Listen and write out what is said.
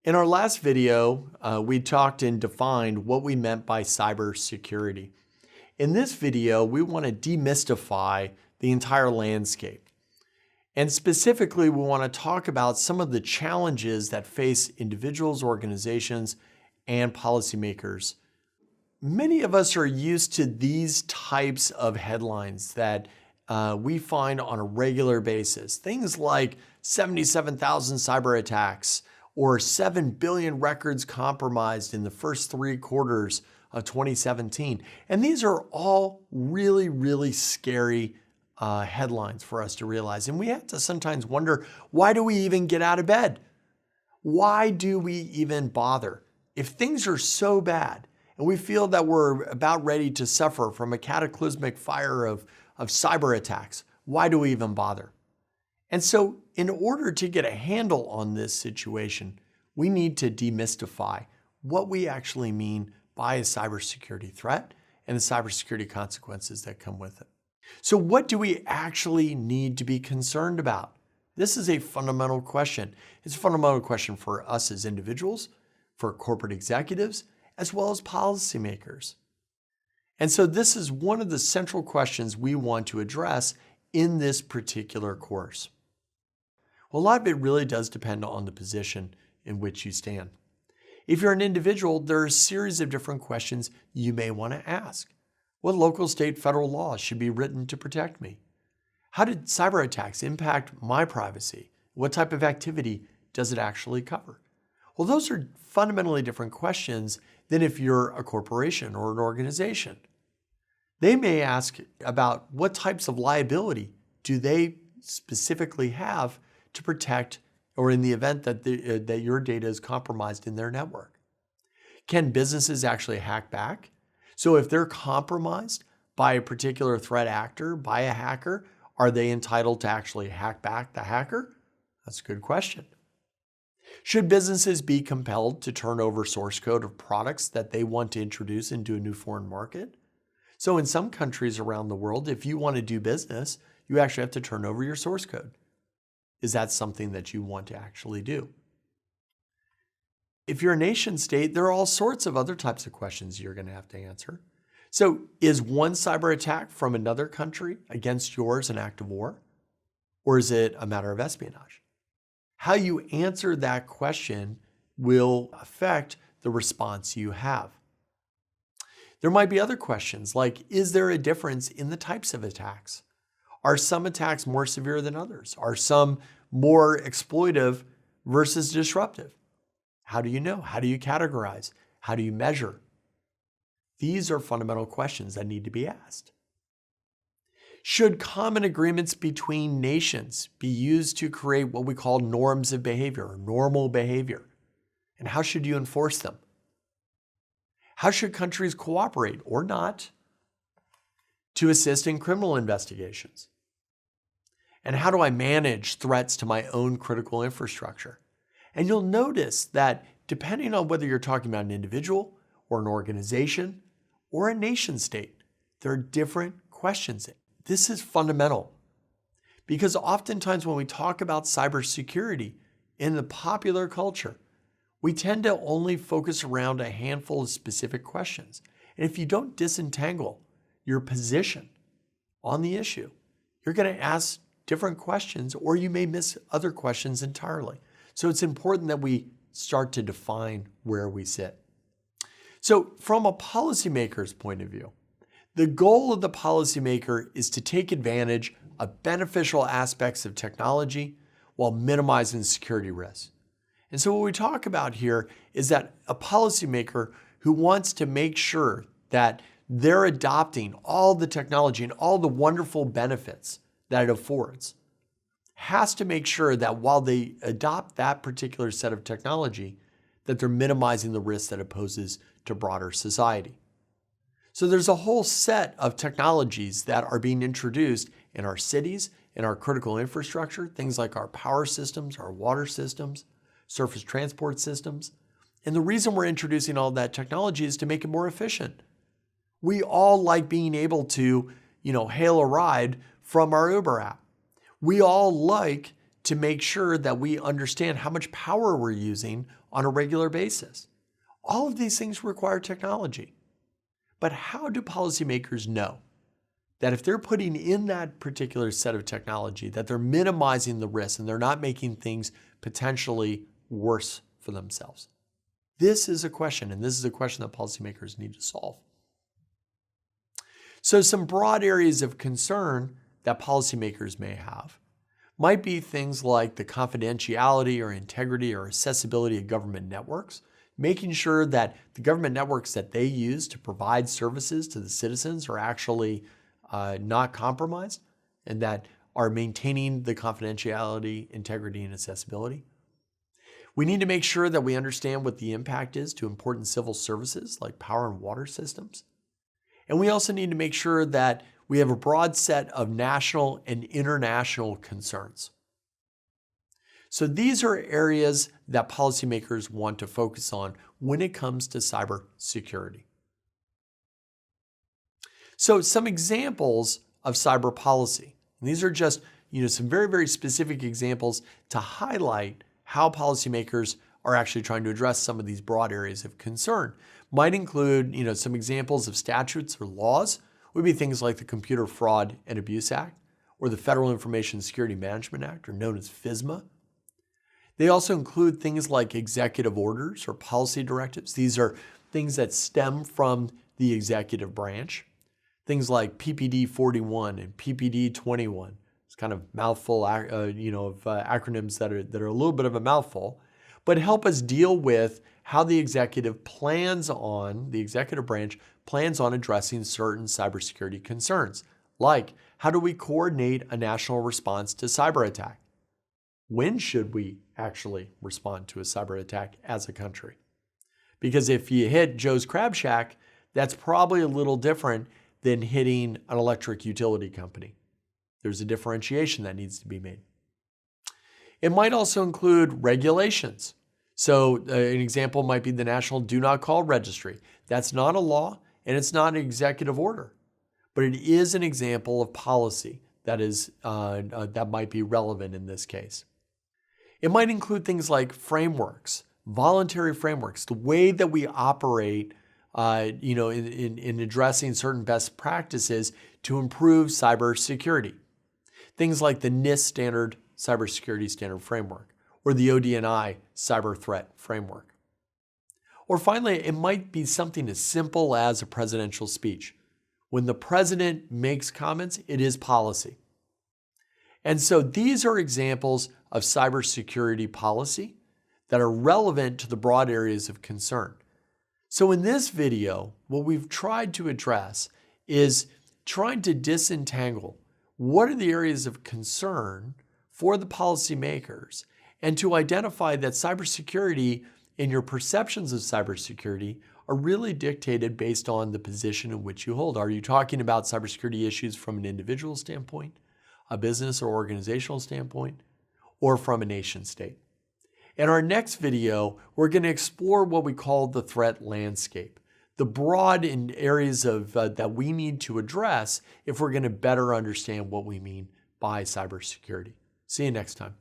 In our last video, we talked and defined what we meant by cybersecurity. In this video, we want to demystify the entire landscape. And specifically, we want to talk about some of the challenges that face individuals, organizations, and policymakers. Many of us are used to these types of headlines that we find on a regular basis. Things like 77,000 cyber attacks, or 7 billion records compromised in the first 3 quarters of 2017. And these are all really, really scary headlines for us to realize. And we have to sometimes wonder, why do we even get out of bed? Why do we even bother? If things are so bad and we feel that we're about ready to suffer from a cataclysmic fire of cyber attacks, why do we even bother? And so in order to get a handle on this situation, we need to demystify what we actually mean by a cybersecurity threat and the cybersecurity consequences that come with it. So what do we actually need to be concerned about? This is a fundamental question. It's a fundamental question for us as individuals, for corporate executives, as well as policymakers. And so this is one of the central questions we want to address in this particular course. Well, a lot of it really does depend on the position in which you stand. If you're an individual, there are a series of different questions you may want to ask. What local, state, federal laws should be written to protect me? How did cyber attacks impact my privacy? What type of activity does it actually cover? Well, those are fundamentally different questions than if you're a corporation or an organization. They may ask about what types of liability do they specifically have to protect, or in the event that your data is compromised in their network. Can businesses actually hack back? So if they're compromised by a particular threat actor, by a hacker, are they entitled to actually hack back the hacker? That's a good question. Should businesses be compelled to turn over source code of products that they want to introduce into a new foreign market? So in some countries around the world, if you want to do business, you actually have to turn over your source code. Is that something that you want to actually do? If you're a nation state, there are all sorts of other types of questions you're going to have to answer. So is one cyber attack from another country against yours an act of war? Or is it a matter of espionage? How you answer that question will affect the response you have. There might be other questions like, is there a difference in the types of attacks? Are some attacks more severe than others? Are some more exploitive versus disruptive? How do you know? How do you categorize? How do you measure? These are fundamental questions that need to be asked. Should common agreements between nations be used to create what we call norms of behavior or normal behavior? And how should you enforce them? How should countries cooperate or not to assist in criminal investigations? And how do I manage threats to my own critical infrastructure? And you'll notice that depending on whether you're talking about an individual or an organization or a nation state, there are different questions. This is fundamental because oftentimes when we talk about cybersecurity in the popular culture, we tend to only focus around a handful of specific questions. And if you don't disentangle your position on the issue, you're going to ask different questions, or you may miss other questions entirely. So it's important that we start to define where we sit. So from a policymaker's point of view, the goal of the policymaker is to take advantage of beneficial aspects of technology while minimizing security risks. And so what we talk about here is that a policymaker who wants to make sure that they're adopting all the technology and all the wonderful benefits that it affords has to make sure that while they adopt that particular set of technology, that they're minimizing the risks that it poses to broader society. So there's a whole set of technologies that are being introduced in our cities, in our critical infrastructure, things like our power systems, our water systems, surface transport systems. And the reason we're introducing all that technology is to make it more efficient. We all like being able to, hail a ride from our Uber app. We all like to make sure that we understand how much power we're using on a regular basis. All of these things require technology. But how do policymakers know that if they're putting in that particular set of technology, that they're minimizing the risk and they're not making things potentially worse for themselves? This is a question, and this is a question that policymakers need to solve. So some broad areas of concern that policymakers may have might be things like the confidentiality or integrity or accessibility of government networks, making sure that the government networks that they use to provide services to the citizens are actually not compromised and that are maintaining the confidentiality, integrity, and accessibility. We need to make sure that we understand what the impact is to important civil services like power and water systems. And we also need to make sure that we have a broad set of national and international concerns. So these are areas that policymakers want to focus on when it comes to cybersecurity. So some examples of cyber policy. And these are just some very, very specific examples to highlight how policymakers are actually trying to address some of these broad areas of concern. Might include some examples of statutes or laws. Would be things like the Computer Fraud and Abuse Act or the Federal Information Security Management Act, or known as FISMA. They also include things like executive orders or policy directives. These are things that stem from the executive branch. Things like PPD 41 and PPD 21. It's kind of mouthful, of acronyms that are a little bit of a mouthful, but help us deal with how the executive branch plans on addressing certain cybersecurity concerns, like how do we coordinate a national response to cyber attack? When should we actually respond to a cyber attack as a country? Because if you hit Joe's Crab Shack, that's probably a little different than hitting an electric utility company. There's a differentiation that needs to be made. It might also include regulations. So an example might be the National Do Not Call Registry. That's not a law and it's not an executive order, but it is an example of policy that might be relevant in this case. It might include things like frameworks, voluntary frameworks, the way that we operate in addressing certain best practices to improve cybersecurity. Things like the NIST cybersecurity standard framework, or the ODNI cyber threat framework. Or finally, it might be something as simple as a presidential speech. When the president makes comments, it is policy. And so these are examples of cybersecurity policy that are relevant to the broad areas of concern. So in this video, what we've tried to address is trying to disentangle what are the areas of concern for the policymakers and to identify that cybersecurity and your perceptions of cybersecurity are really dictated based on the position in which you hold. Are you talking about cybersecurity issues from an individual standpoint, a business or organizational standpoint, or from a nation state? In our next video, we're going to explore what we call the threat landscape, the broad areas that we need to address if we're going to better understand what we mean by cybersecurity. See you next time.